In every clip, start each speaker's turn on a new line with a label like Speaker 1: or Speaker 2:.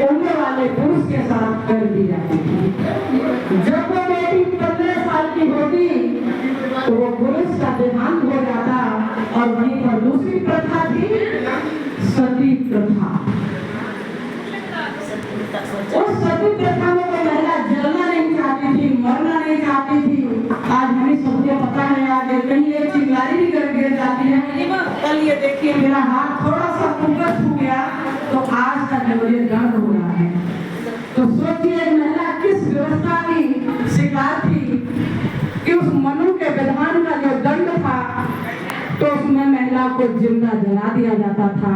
Speaker 1: उम्र वाले पुरुष के साथ कर दी जाती थी। जब वो बेटी 15 साल की होती तो वो पुरुष का देहांत हो जाता और वहीं पर दूसरी प्रथा थी, सती प्रथा। उस सती प्रथा में वो महिला जलना नहीं चाहती थी, मरना नहीं चाहती थी। आज हमें सबको पता है, आज कहीं एक चिंगारी भी कर गिर जाती है, कल ये देखिए मेरा हाथ थोड़ा सा ऊपर छू गया तो आज तक मुझे दर्द हो रहा है। तो सोचिए महिला किस व्यवस्था की शिकार थी कि उस मनु के विधान का जो दंड था तो उसमें महिला को जिंदा जला दिया जाता था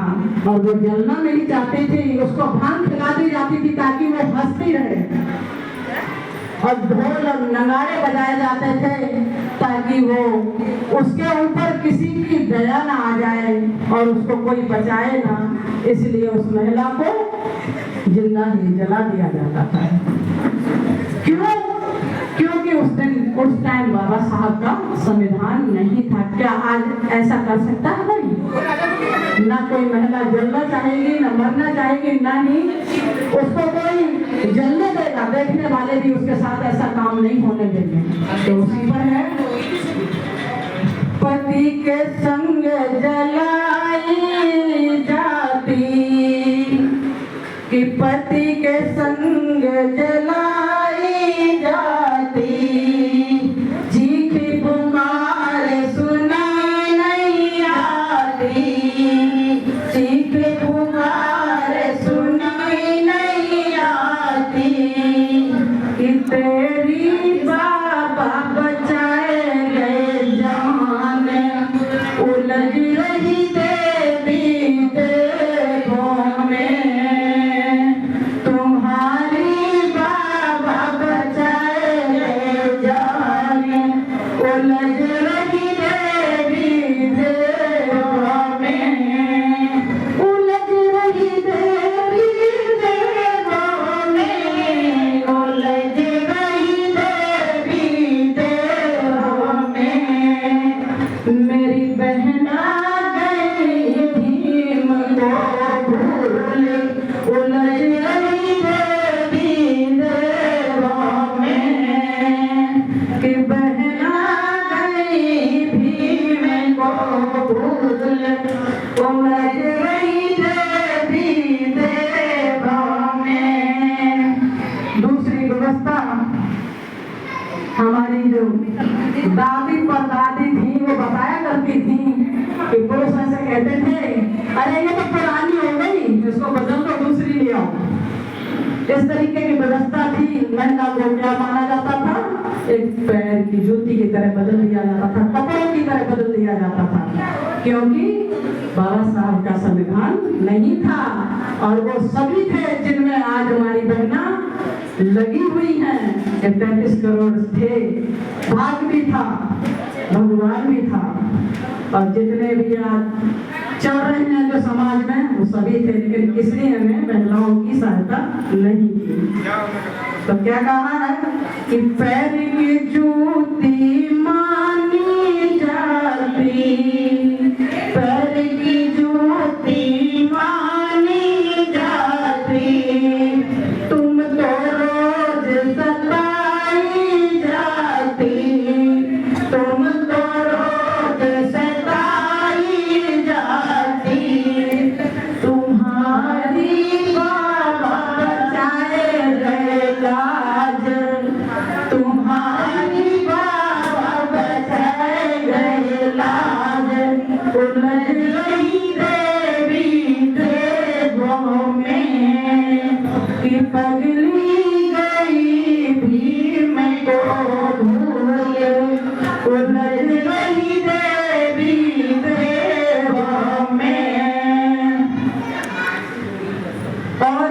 Speaker 1: और वो जलना नहीं चाहती थी, उसको भांग खिला दी जाती थी ताकि वो हंसती रहे और ढोल और नगाड़े बजाए जाते थे ताकि वो उसके ऊपर किसी की दया ना आ जाए और उसको कोई बचाए ना, इसलिए उस महिला को जिंदा ही जला दिया जाता था। क्यों? क्योंकि उस टाइम बाबा साहब का संविधान नहीं था। क्या आज ऐसा कर सकता है कोई? ना कोई महिला जलना चाहेगी, ना मरना चाहेगी, ना ही उसको कोई जलने देगा। देखने वाले भी उसके साथ ऐसा काम नहीं होने देंगे। तो उसी पर है, पति के संग जलाई जाती कि पति के संग जलाई जाती, चीखी पुकार सुनाई नहीं आती, चीखी पुकार सुनाई नहीं आती कि तेरी बाबा बचाए गए जान, उलझ रही देवी देवों में, तुम्हारी बाबा बचाए गए जान, उलझ रही देवी देवों में, उलझ रही देवी देवों में, उलझ रही देवी देवों में, मेरी बहना गई भीम को भूल, उलझ रही देवी देवों में, कि बहना गई भीम को भूल, उलझ रही देवी देवों में। दूसरी व्यवस्था हमारी जो दादी परदादी थी वो बताया करती थी कि पुरुष ऐसे कहते थे, अरे ये तो पुरानी हो गई, इसको बदल कर दूसरी ले आओ। इस तरीके की व्यवस्था थी। महिला को क्या माना जाता था? एक पैर की जूती की तरह बदल दिया जाता था, कपड़ों की तरह बदल दिया जाता था, क्योंकि बाबा साहब का संविधान नहीं था। और वो सभी थे जिनमें आज हमारी बहना लगी हुई हैं। 33 करोड़ थे, भाग भी था, भगवान भी था, और जितने भी आज चल रहे हैं जो समाज में वो सभी थे, लेकिन किसी ने महिलाओं की सहायता नहीं की। तो क्या कहा है कि पैर की जूती मानी जाती, पैर की जूती मानी जाती, तुम तो रोज सताई जाती, तुम तो रोज सताई जाती, तुम्हारी बाबा बचाए गए लाज, तुम्हारी बाबा बचाए गए लाज, उलझ रही देवी देवों में, कि पगली गई भीम को भूल, उलझ रही देवी देवों में। और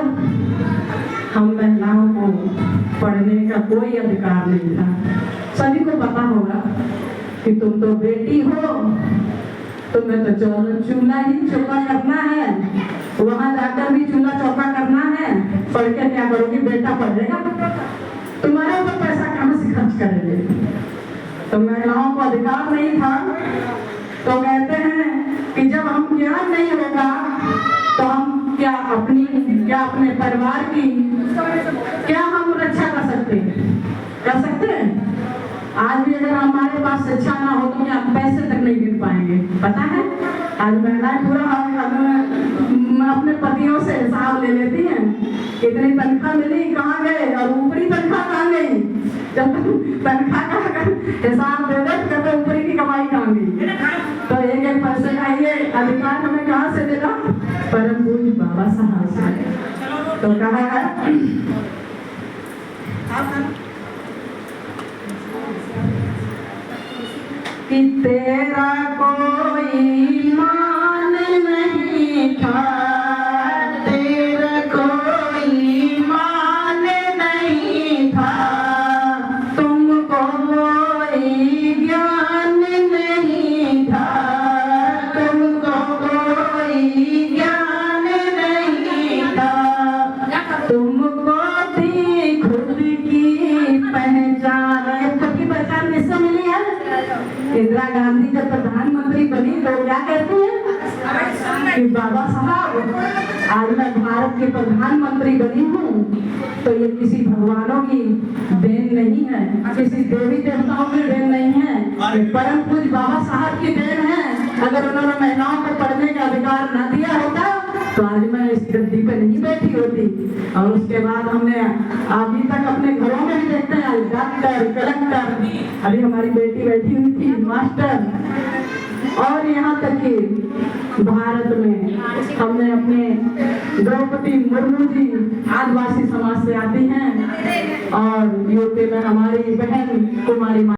Speaker 1: हम महिलाओं को पढ़ने का कोई अधिकार नहीं था। सभी को पता होगा कि तुम तो बेटी हो, तुम्हें तो चूल्हा ही चौका करना है, वहां जाकर भी चूल्हा चौका करना है, पढ़ के क्या करोगी? बेटा पढ़ेगा, तुम्हारे ऊपर पैसा कहाँ से खर्च करेंगे? तो महिलाओं को अधिकार नहीं था। तो कहते हैं कि जब हम ज्ञान नहीं होगा तो हम क्या अपनी, क्या अपने परिवार की, क्या हम रक्षा कर सकते हैं? कर सकते हैं? आज भी अगर हमारे पास शिक्षा ना हो तो क्या पैसे तक नहीं गिन पाएंगे? पता है, आज महिलाएं पूरा अपने पतियों से हिसाब ले लेती हैं, इतनी तनख्वाह मिली, कहाँ गए, और ऊपरी तनख्वाह कहाँ गई? जब तनख्वाह का हिसाब दे दे तो कहते ऊपरी की कमाई कहाँ गई? तो एक एक पैसे का ये अधिकार हमें कहाँ से देगा? परम पूज्य बाबा साहब से। तो कहा है कि तेरा कोई मान नहीं था, तेरा कोई मान नहीं था, तुमको कोई ज्ञान नहीं था, तुमको कोई ज्ञान नहीं था, तुमको थी खुद की पहचान। खुद की पहचान किससे मिली है? इंदिरा गांधी जब प्रधानमंत्री बनी तो क्या कहती है कि बाबा साहब आज मैं भारत के प्रधानमंत्री बनी हूँ, तो ये किसी भगवानों की देन नहीं है, किसी देवी देवताओं की देन नहीं है, ये परम पूज्य बाबा साहब की देन है। अगर उन्होंने महिलाओं को पढ़ने का अधिकार न दिया होता तो आज मैं इस गद्दी पे नहीं बैठी होती। और उसके बाद हमने अभी तक अपने घरों में भी देखते हैं डॉक्टर, कलेक्टर, अभी हमारी बेटी बैठी हुई थी मास्टर, और यहाँ तक कि भारत में हमने अपने द्रौपदी मुर्मू जी आदिवासी समाज से आती हैं, और यूपी में हमारी बहन कुमारी